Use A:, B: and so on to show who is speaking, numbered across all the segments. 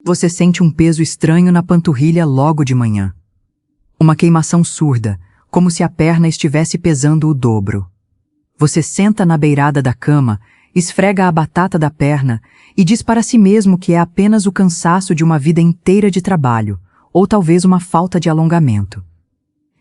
A: Você sente um peso estranho na panturrilha logo de manhã. Uma queimação surda, como se a perna estivesse pesando o dobro. Você senta na beirada da cama, esfrega a batata da perna e diz para si mesmo que é apenas o cansaço de uma vida inteira de trabalho, ou talvez uma falta de alongamento.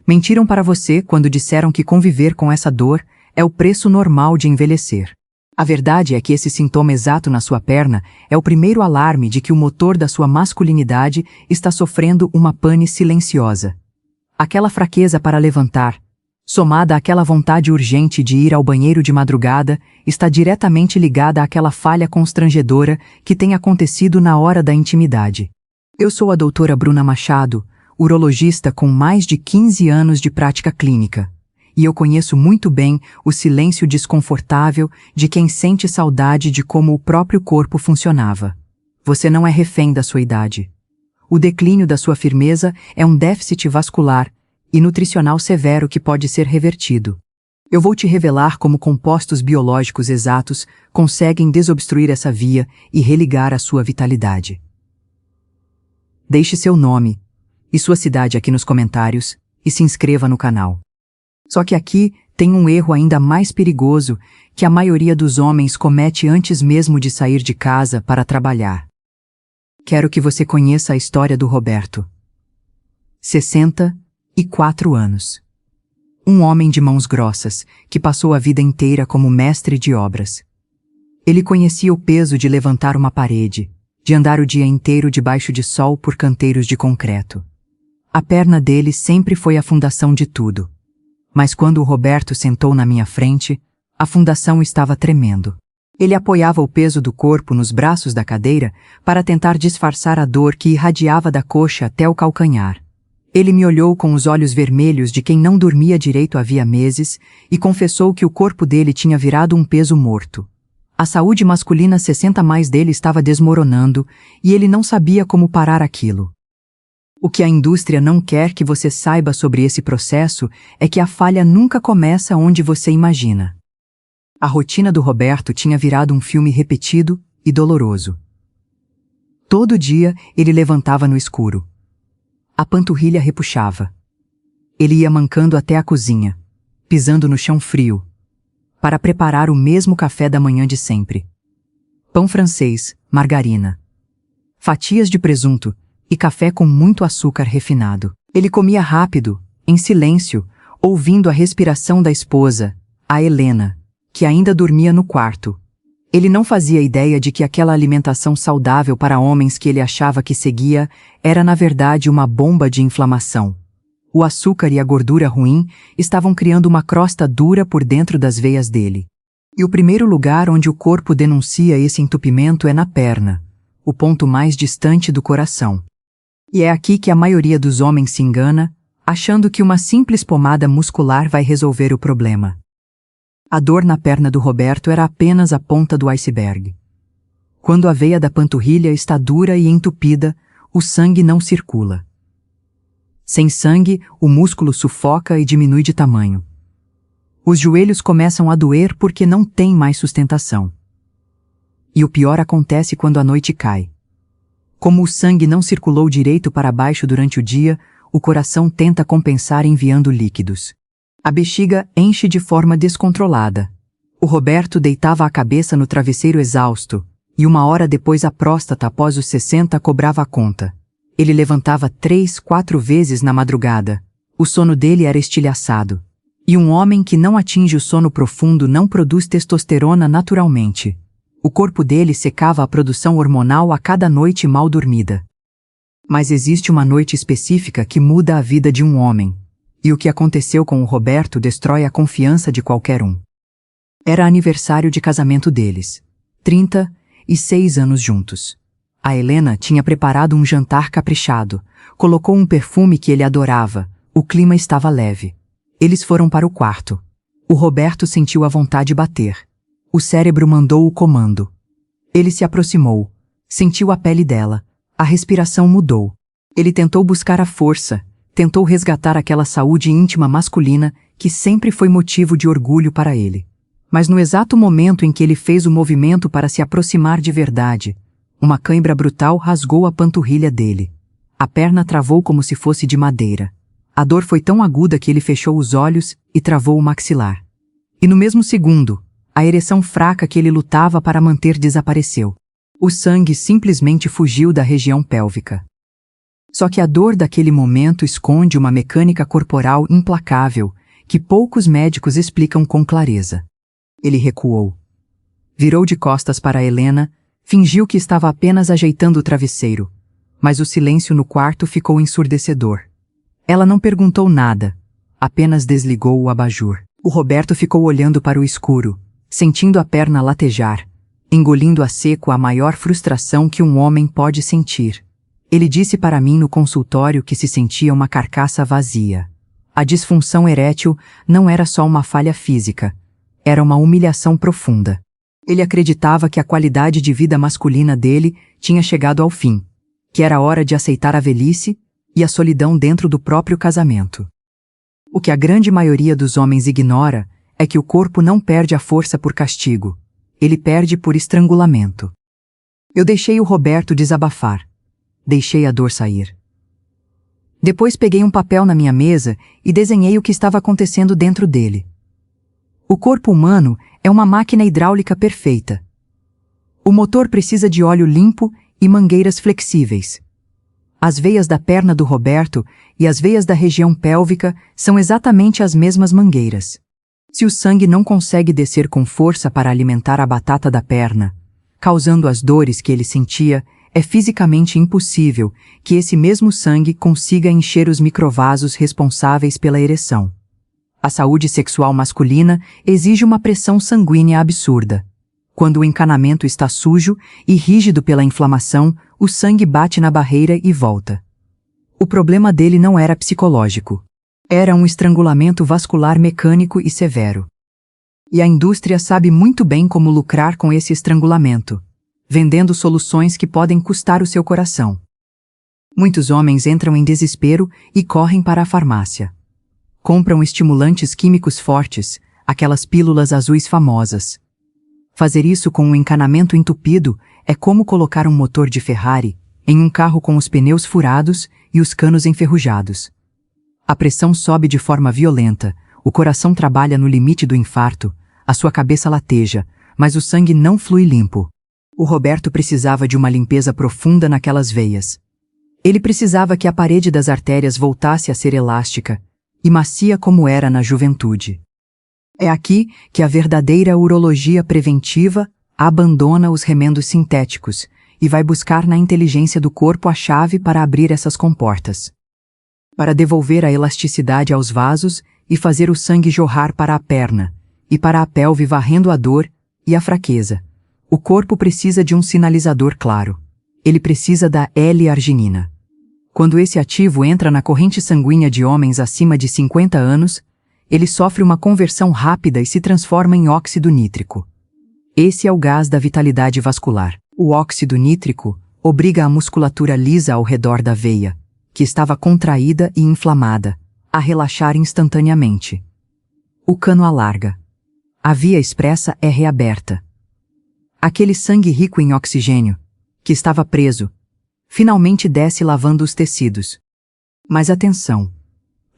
A: Mentiram para você quando disseram que conviver com essa dor é o preço normal de envelhecer. A verdade é que esse sintoma exato na sua perna é o primeiro alarme de que o motor da sua masculinidade está sofrendo uma pane silenciosa. Aquela fraqueza para levantar, somada àquela vontade urgente de ir ao banheiro de madrugada, está diretamente ligada àquela falha constrangedora que tem acontecido na hora da intimidade. Eu sou a doutora Bruna Machado, urologista com mais de 15 anos de prática clínica, e eu conheço muito bem o silêncio desconfortável de quem sente saudade de como o próprio corpo funcionava. Você não é refém da sua idade. O declínio da sua firmeza é um déficit vascular e nutricional severo que pode ser revertido. Eu vou te revelar como compostos biológicos exatos conseguem desobstruir essa via e religar a sua vitalidade. Deixe seu nome e sua cidade aqui nos comentários e se inscreva no canal. Só que aqui tem um erro ainda mais perigoso que a maioria dos homens comete antes mesmo de sair de casa para trabalhar. Quero que você conheça a história do Roberto. 64 anos. Um homem de mãos grossas, que passou a vida inteira como mestre de obras. Ele conhecia o peso de levantar uma parede, de andar o dia inteiro debaixo de sol por canteiros de concreto. A perna dele sempre foi a fundação de tudo. Mas quando o Roberto sentou na minha frente, a fundação estava tremendo. Ele apoiava o peso do corpo nos braços da cadeira para tentar disfarçar a dor que irradiava da coxa até o calcanhar. Ele me olhou com os olhos vermelhos de quem não dormia direito havia meses e confessou que o corpo dele tinha virado um peso morto. A saúde masculina 60+ dele estava desmoronando e ele não sabia como parar aquilo. O que a indústria não quer que você saiba sobre esse processo é que a falha nunca começa onde você imagina. A rotina do Roberto tinha virado um filme repetido e doloroso. Todo dia ele levantava no escuro. A panturrilha repuxava. Ele ia mancando até a cozinha, pisando no chão frio, para preparar o mesmo café da manhã de sempre. Pão francês, margarina, fatias de presunto e café com muito açúcar refinado. Ele comia rápido, em silêncio, ouvindo a respiração da esposa, a Helena, que ainda dormia no quarto. Ele não fazia ideia de que aquela alimentação saudável para homens que ele achava que seguia era na verdade uma bomba de inflamação. O açúcar e a gordura ruim estavam criando uma crosta dura por dentro das veias dele. E o primeiro lugar onde o corpo denuncia esse entupimento é na perna, o ponto mais distante do coração. E é aqui que a maioria dos homens se engana, achando que uma simples pomada muscular vai resolver o problema. A dor na perna do Roberto era apenas a ponta do iceberg. Quando a veia da panturrilha está dura e entupida, o sangue não circula. Sem sangue, o músculo sufoca e diminui de tamanho. Os joelhos começam a doer porque não tem mais sustentação. E o pior acontece quando a noite cai. Como o sangue não circulou direito para baixo durante o dia, o coração tenta compensar enviando líquidos. A bexiga enche de forma descontrolada. O Roberto deitava a cabeça no travesseiro exausto, e 1 hora depois a próstata após os 60 cobrava a conta. Ele levantava 3, 4 vezes na madrugada. O sono dele era estilhaçado. E um homem que não atinge o sono profundo não produz testosterona naturalmente. O corpo dele secava a produção hormonal a cada noite mal dormida. Mas existe uma noite específica que muda a vida de um homem. E o que aconteceu com o Roberto destrói a confiança de qualquer um. Era aniversário de casamento deles. 36 anos juntos. A Helena tinha preparado um jantar caprichado, colocou um perfume que ele adorava, o clima estava leve. Eles foram para o quarto. O Roberto sentiu a vontade bater. O cérebro mandou o comando. Ele se aproximou, sentiu a pele dela, a respiração mudou. Ele tentou buscar a força, tentou resgatar aquela saúde íntima masculina que sempre foi motivo de orgulho para ele. Mas no exato momento em que ele fez o movimento para se aproximar de verdade, Uma cãibra brutal rasgou a panturrilha dele. A perna travou como se fosse de madeira. A dor foi tão aguda que ele fechou os olhos e travou o maxilar. E no mesmo segundo, a ereção fraca que ele lutava para manter desapareceu. O sangue simplesmente fugiu da região pélvica. Só que a dor daquele momento esconde uma mecânica corporal implacável que poucos médicos explicam com clareza. Ele recuou. Virou de costas para Helena, fingiu que estava apenas ajeitando o travesseiro, mas o silêncio no quarto ficou ensurdecedor. Ela não perguntou nada, apenas desligou o abajur. O Roberto ficou olhando para o escuro, sentindo a perna latejar, engolindo a seco a maior frustração que um homem pode sentir. Ele disse para mim no consultório que se sentia uma carcaça vazia. A disfunção erétil não era só uma falha física, era uma humilhação profunda. Ele acreditava que a qualidade de vida masculina dele tinha chegado ao fim, que era hora de aceitar a velhice e a solidão dentro do próprio casamento. O que a grande maioria dos homens ignora é que o corpo não perde a força por castigo, ele perde por estrangulamento. Eu deixei o Roberto desabafar, deixei a dor sair. Depois peguei um papel na minha mesa e desenhei o que estava acontecendo dentro dele. O corpo humano é uma máquina hidráulica perfeita. O motor precisa de óleo limpo e mangueiras flexíveis. As veias da perna do Roberto e as veias da região pélvica são exatamente as mesmas mangueiras. Se o sangue não consegue descer com força para alimentar a batata da perna, causando as dores que ele sentia, é fisicamente impossível que esse mesmo sangue consiga encher os microvasos responsáveis pela ereção. A saúde sexual masculina exige uma pressão sanguínea absurda. Quando o encanamento está sujo e rígido pela inflamação, o sangue bate na barreira e volta. O problema dele não era psicológico. Era um estrangulamento vascular mecânico e severo. E a indústria sabe muito bem como lucrar com esse estrangulamento, vendendo soluções que podem custar o seu coração. Muitos homens entram em desespero e correm para a farmácia. Compram estimulantes químicos fortes, aquelas pílulas azuis famosas. Fazer isso com um encanamento entupido é como colocar um motor de Ferrari em um carro com os pneus furados e os canos enferrujados. A pressão sobe de forma violenta, o coração trabalha no limite do infarto, a sua cabeça lateja, mas o sangue não flui limpo. O Roberto precisava de uma limpeza profunda naquelas veias. Ele precisava que a parede das artérias voltasse a ser elástica e macia como era na juventude. É aqui que a verdadeira urologia preventiva abandona os remendos sintéticos e vai buscar na inteligência do corpo a chave para abrir essas comportas. Para devolver a elasticidade aos vasos e fazer o sangue jorrar para a perna e para a pelve varrendo a dor e a fraqueza. O corpo precisa de um sinalizador claro. Ele precisa da L-arginina. Quando esse ativo entra na corrente sanguínea de homens acima de 50 anos, ele sofre uma conversão rápida e se transforma em óxido nítrico. Esse é o gás da vitalidade vascular. O óxido nítrico obriga a musculatura lisa ao redor da veia, que estava contraída e inflamada, a relaxar instantaneamente. O cano alarga. A via expressa é reaberta. Aquele sangue rico em oxigênio, que estava preso, finalmente desce lavando os tecidos. Mas atenção,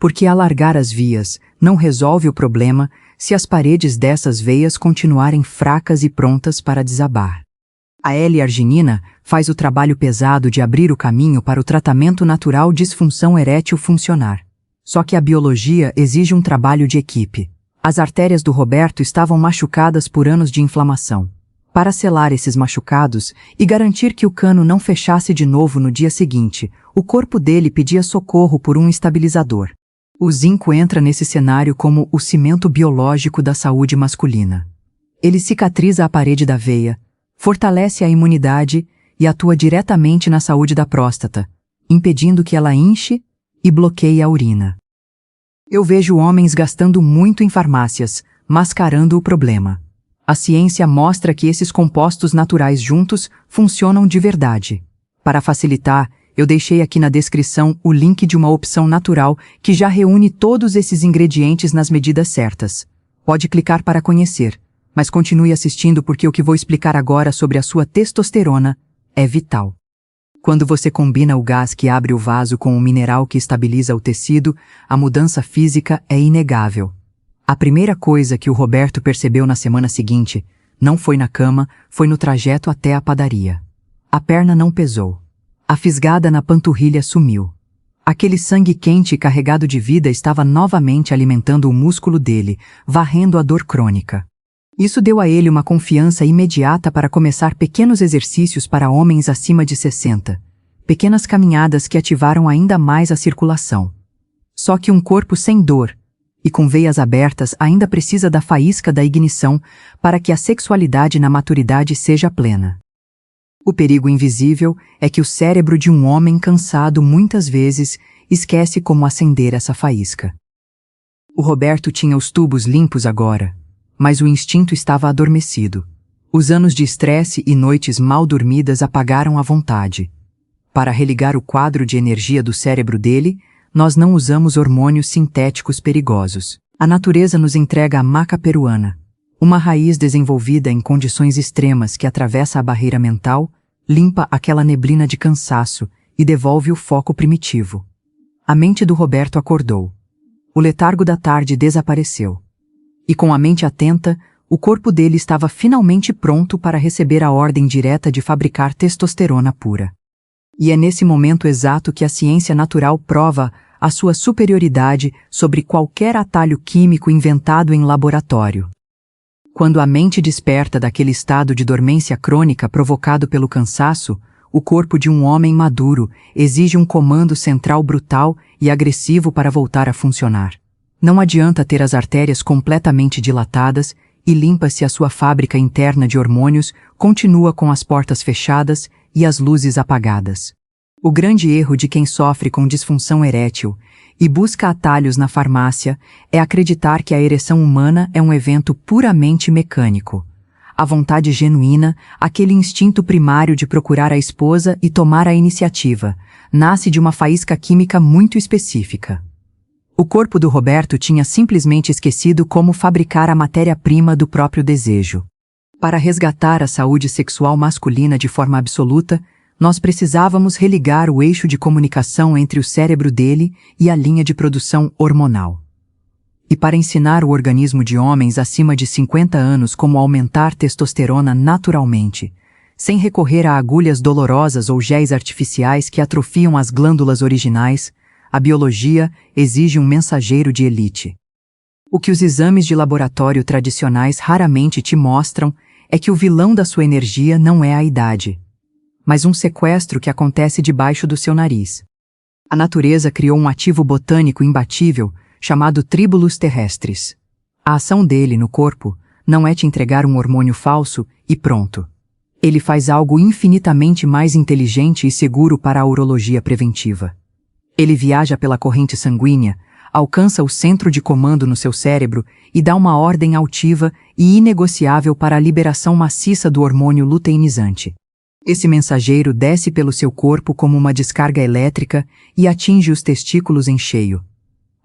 A: porque alargar as vias não resolve o problema se as paredes dessas veias continuarem fracas e prontas para desabar. A L-arginina faz o trabalho pesado de abrir o caminho para o tratamento natural disfunção erétil funcionar. Só que a biologia exige um trabalho de equipe. As artérias do Roberto estavam machucadas por anos de inflamação. Para selar esses machucados e garantir que o cano não fechasse de novo no dia seguinte, o corpo dele pedia socorro por um estabilizador. O zinco entra nesse cenário como o cimento biológico da saúde masculina. Ele cicatriza a parede da veia, fortalece a imunidade e atua diretamente na saúde da próstata, impedindo que ela inche e bloqueie a urina. Eu vejo homens gastando muito em farmácias, mascarando o problema. A ciência mostra que esses compostos naturais juntos funcionam de verdade. Para facilitar, eu deixei aqui na descrição o link de uma opção natural que já reúne todos esses ingredientes nas medidas certas. Pode clicar para conhecer, mas continue assistindo porque o que vou explicar agora sobre a sua testosterona é vital. Quando você combina o gás que abre o vaso com o mineral que estabiliza o tecido, a mudança física é inegável. A primeira coisa que o Roberto percebeu na semana seguinte não foi na cama, foi no trajeto até a padaria. A perna não pesou. A fisgada na panturrilha sumiu. Aquele sangue quente carregado de vida estava novamente alimentando o músculo dele, varrendo a dor crônica. Isso deu a ele uma confiança imediata para começar pequenos exercícios para homens acima de 60. Pequenas caminhadas que ativaram ainda mais a circulação. Só que um corpo sem dor e com veias abertas ainda precisa da faísca da ignição para que a sexualidade na maturidade seja plena. O perigo invisível é que o cérebro de um homem cansado muitas vezes esquece como acender essa faísca. O Roberto tinha os tubos limpos agora, mas o instinto estava adormecido. Os anos de estresse e noites mal dormidas apagaram a vontade. Para religar o quadro de energia do cérebro dele, nós não usamos hormônios sintéticos perigosos. A natureza nos entrega a maca peruana, uma raiz desenvolvida em condições extremas que atravessa a barreira mental, limpa aquela neblina de cansaço e devolve o foco primitivo. A mente do Roberto acordou. O letargo da tarde desapareceu. E com a mente atenta, o corpo dele estava finalmente pronto para receber a ordem direta de fabricar testosterona pura. E é nesse momento exato que a ciência natural prova a sua superioridade sobre qualquer atalho químico inventado em laboratório. Quando a mente desperta daquele estado de dormência crônica provocado pelo cansaço, o corpo de um homem maduro exige um comando central brutal e agressivo para voltar a funcionar. Não adianta ter as artérias completamente dilatadas e limpa-se a sua fábrica interna de hormônios, continua com as portas fechadas e as luzes apagadas. O grande erro de quem sofre com disfunção erétil e busca atalhos na farmácia é acreditar que a ereção humana é um evento puramente mecânico. A vontade genuína, aquele instinto primário de procurar a esposa e tomar a iniciativa, nasce de uma faísca química muito específica. O corpo do Roberto tinha simplesmente esquecido como fabricar a matéria-prima do próprio desejo. Para resgatar a saúde sexual masculina de forma absoluta, nós precisávamos religar o eixo de comunicação entre o cérebro dele e a linha de produção hormonal. E para ensinar o organismo de homens acima de 50 anos como aumentar testosterona naturalmente, sem recorrer a agulhas dolorosas ou géis artificiais que atrofiam as glândulas originais, a biologia exige um mensageiro de elite. O que os exames de laboratório tradicionais raramente te mostram é que o vilão da sua energia não é a idade, mas um sequestro que acontece debaixo do seu nariz. A natureza criou um ativo botânico imbatível chamado Tribulus terrestris. A ação dele no corpo não é te entregar um hormônio falso e pronto. Ele faz algo infinitamente mais inteligente e seguro para a urologia preventiva. Ele viaja pela corrente sanguínea, alcança o centro de comando no seu cérebro e dá uma ordem altiva e inegociável para a liberação maciça do hormônio luteinizante. Esse mensageiro desce pelo seu corpo como uma descarga elétrica e atinge os testículos em cheio.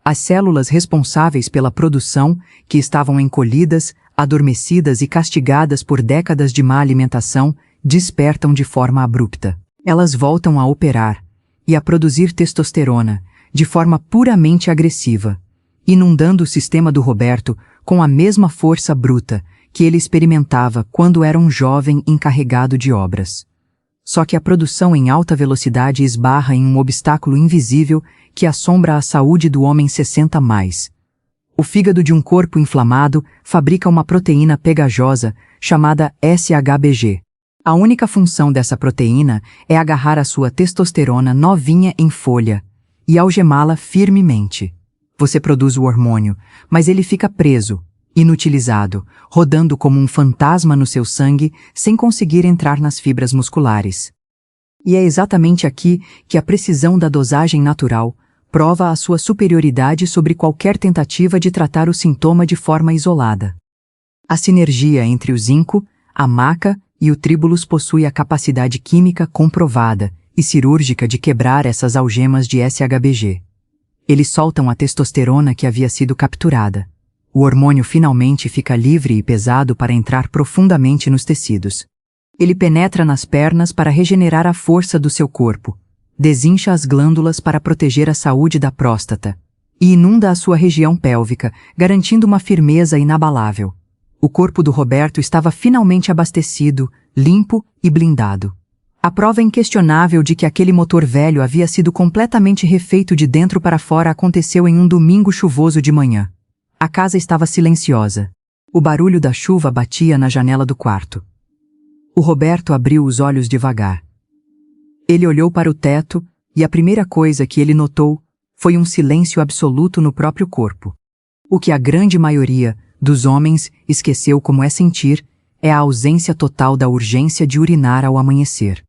A: As células responsáveis pela produção, que estavam encolhidas, adormecidas e castigadas por décadas de má alimentação, despertam de forma abrupta. Elas voltam a operar e a produzir testosterona, de forma puramente agressiva, inundando o sistema do Roberto com a mesma força bruta que ele experimentava quando era um jovem encarregado de obras. Só que a produção em alta velocidade esbarra em um obstáculo invisível que assombra a saúde do homem 60+. O fígado de um corpo inflamado fabrica uma proteína pegajosa chamada SHBG. A única função dessa proteína é agarrar a sua testosterona novinha em folha e algemá-la firmemente. Você produz o hormônio, mas ele fica preso, inutilizado, rodando como um fantasma no seu sangue sem conseguir entrar nas fibras musculares. E é exatamente aqui que a precisão da dosagem natural prova a sua superioridade sobre qualquer tentativa de tratar o sintoma de forma isolada. A sinergia entre o zinco, a maca e o Tribulus possui a capacidade química comprovada e cirúrgica de quebrar essas algemas de SHBG. Eles soltam a testosterona que havia sido capturada. O hormônio finalmente fica livre e pesado para entrar profundamente nos tecidos. Ele penetra nas pernas para regenerar a força do seu corpo, desincha as glândulas para proteger a saúde da próstata e inunda a sua região pélvica, garantindo uma firmeza inabalável. O corpo do Roberto estava finalmente abastecido, limpo e blindado. A prova inquestionável de que aquele motor velho havia sido completamente refeito de dentro para fora aconteceu em um domingo chuvoso de manhã. A casa estava silenciosa. O barulho da chuva batia na janela do quarto. O Roberto abriu os olhos devagar. Ele olhou para o teto e a primeira coisa que ele notou foi um silêncio absoluto no próprio corpo. O que a grande maioria dos homens esqueceu como é sentir é a ausência total da urgência de urinar ao amanhecer.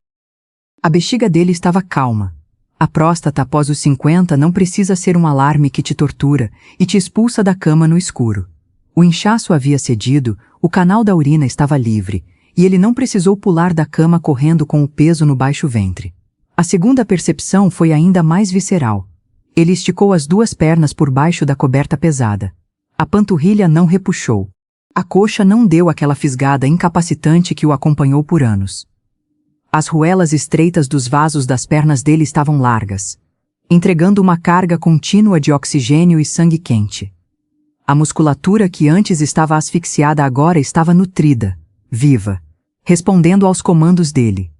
A: A bexiga dele estava calma. A próstata após os 50 não precisa ser um alarme que te tortura e te expulsa da cama no escuro. O inchaço havia cedido, o canal da urina estava livre, e ele não precisou pular da cama correndo com o peso no baixo ventre. A segunda percepção foi ainda mais visceral. Ele esticou as duas pernas por baixo da coberta pesada. A panturrilha não repuxou. A coxa não deu aquela fisgada incapacitante que o acompanhou por anos. As ruelas estreitas dos vasos das pernas dele estavam largas, entregando uma carga contínua de oxigênio e sangue quente. A musculatura que antes estava asfixiada agora estava nutrida, viva, respondendo aos comandos dele.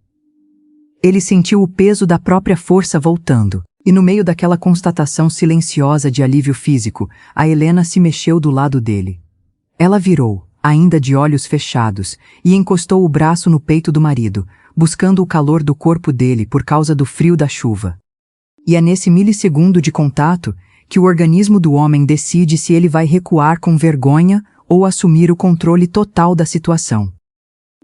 A: Ele sentiu o peso da própria força voltando, e no meio daquela constatação silenciosa de alívio físico, a Helena se mexeu do lado dele. Ela virou, ainda de olhos fechados, e encostou o braço no peito do marido, buscando o calor do corpo dele por causa do frio da chuva. E é nesse milissegundo de contato que o organismo do homem decide se ele vai recuar com vergonha ou assumir o controle total da situação.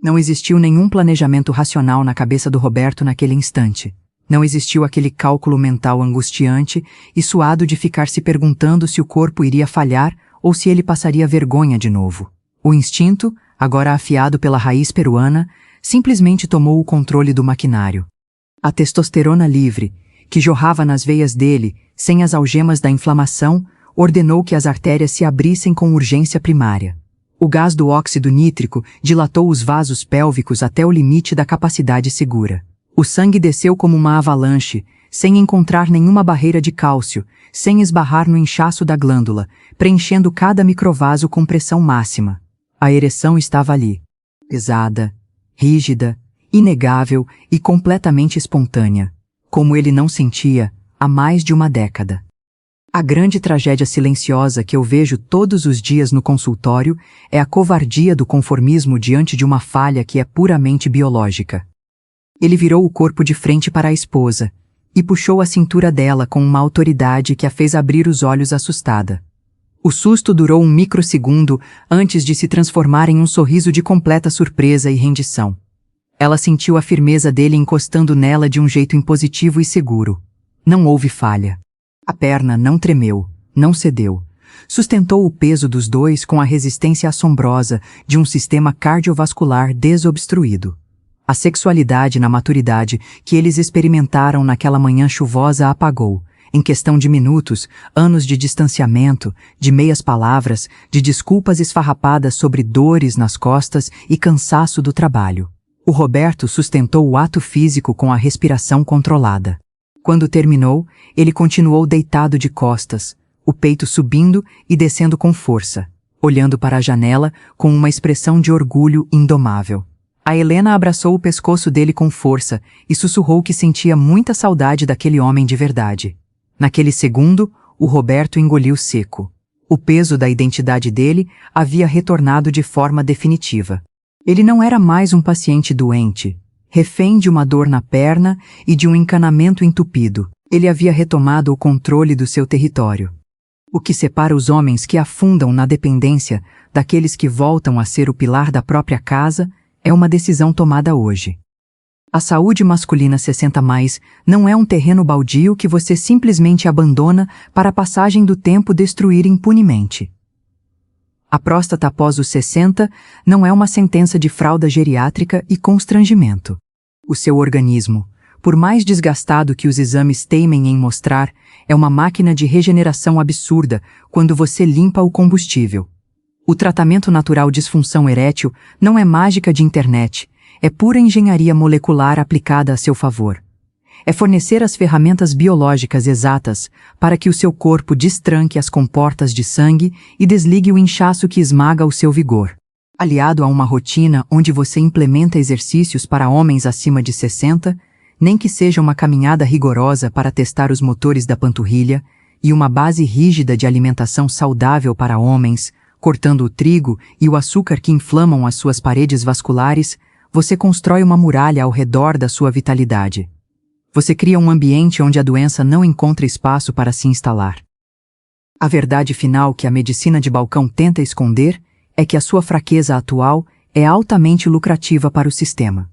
A: Não existiu nenhum planejamento racional na cabeça do Roberto naquele instante. Não existiu aquele cálculo mental angustiante e suado de ficar se perguntando se o corpo iria falhar ou se ele passaria vergonha de novo. O instinto, agora afiado pela raiz peruana, simplesmente tomou o controle do maquinário. A testosterona livre, que jorrava nas veias dele, sem as algemas da inflamação, ordenou que as artérias se abrissem com urgência primária. O gás do óxido nítrico dilatou os vasos pélvicos até o limite da capacidade segura. O sangue desceu como uma avalanche, sem encontrar nenhuma barreira de cálcio, sem esbarrar no inchaço da glândula, preenchendo cada microvaso com pressão máxima. A ereção estava ali, pesada, rígida, inegável e completamente espontânea, como ele não sentia há mais de uma década. A grande tragédia silenciosa que eu vejo todos os dias no consultório é a covardia do conformismo diante de uma falha que é puramente biológica. Ele virou o corpo de frente para a esposa e puxou a cintura dela com uma autoridade que a fez abrir os olhos assustada. O susto durou um microsegundo antes de se transformar em um sorriso de completa surpresa e rendição. Ela sentiu a firmeza dele encostando nela de um jeito impositivo e seguro. Não houve falha. A perna não tremeu, não cedeu. Sustentou o peso dos dois com a resistência assombrosa de um sistema cardiovascular desobstruído. A sexualidade na maturidade que eles experimentaram naquela manhã chuvosa apagou, em questão de minutos, anos de distanciamento, de meias palavras, de desculpas esfarrapadas sobre dores nas costas e cansaço do trabalho. O Roberto sustentou o ato físico com a respiração controlada. Quando terminou, ele continuou deitado de costas, o peito subindo e descendo com força, olhando para a janela com uma expressão de orgulho indomável. A Helena abraçou o pescoço dele com força e sussurrou que sentia muita saudade daquele homem de verdade. Naquele segundo, o Roberto engoliu seco. O peso da identidade dele havia retornado de forma definitiva. Ele não era mais um paciente doente, refém de uma dor na perna e de um encanamento entupido. Ele havia retomado o controle do seu território. O que separa os homens que afundam na dependência daqueles que voltam a ser o pilar da própria casa é uma decisão tomada hoje. A saúde masculina 60+, não é um terreno baldio que você simplesmente abandona para a passagem do tempo destruir impunemente. A próstata após os 60 não é uma sentença de fralda geriátrica e constrangimento. O seu organismo, por mais desgastado que os exames teimem em mostrar, é uma máquina de regeneração absurda quando você limpa o combustível. O tratamento natural disfunção erétil não é mágica de internet, é pura engenharia molecular aplicada a seu favor. É fornecer as ferramentas biológicas exatas para que o seu corpo destranque as comportas de sangue e desligue o inchaço que esmaga o seu vigor. Aliado a uma rotina onde você implementa exercícios para homens acima de 60, nem que seja uma caminhada rigorosa para testar os motores da panturrilha, e uma base rígida de alimentação saudável para homens, cortando o trigo e o açúcar que inflamam as suas paredes vasculares, você constrói uma muralha ao redor da sua vitalidade. Você cria um ambiente onde a doença não encontra espaço para se instalar. A verdade final que a medicina de balcão tenta esconder é que a sua fraqueza atual é altamente lucrativa para o sistema.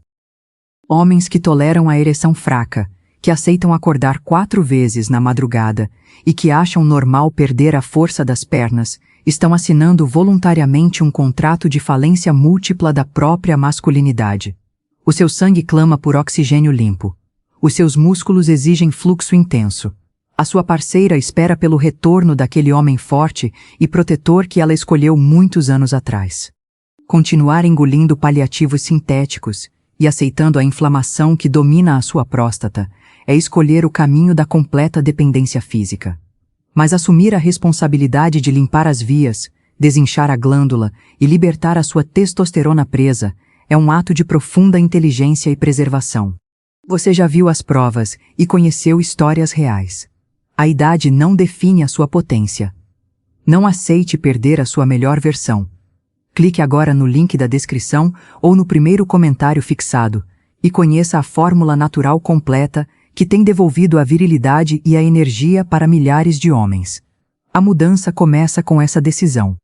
A: Homens que toleram a ereção fraca, que aceitam acordar 4 vezes na madrugada e que acham normal perder a força das pernas, estão assinando voluntariamente um contrato de falência múltipla da própria masculinidade. O seu sangue clama por oxigênio limpo. Os seus músculos exigem fluxo intenso. A sua parceira espera pelo retorno daquele homem forte e protetor que ela escolheu muitos anos atrás. Continuar engolindo paliativos sintéticos e aceitando a inflamação que domina a sua próstata é escolher o caminho da completa dependência física. Mas assumir a responsabilidade de limpar as vias, desinchar a glândula e libertar a sua testosterona presa é um ato de profunda inteligência e preservação. Você já viu as provas e conheceu histórias reais. A idade não define a sua potência. Não aceite perder a sua melhor versão. Clique agora no link da descrição ou no primeiro comentário fixado e conheça a fórmula natural completa que tem devolvido a virilidade e a energia para milhares de homens. A mudança começa com essa decisão.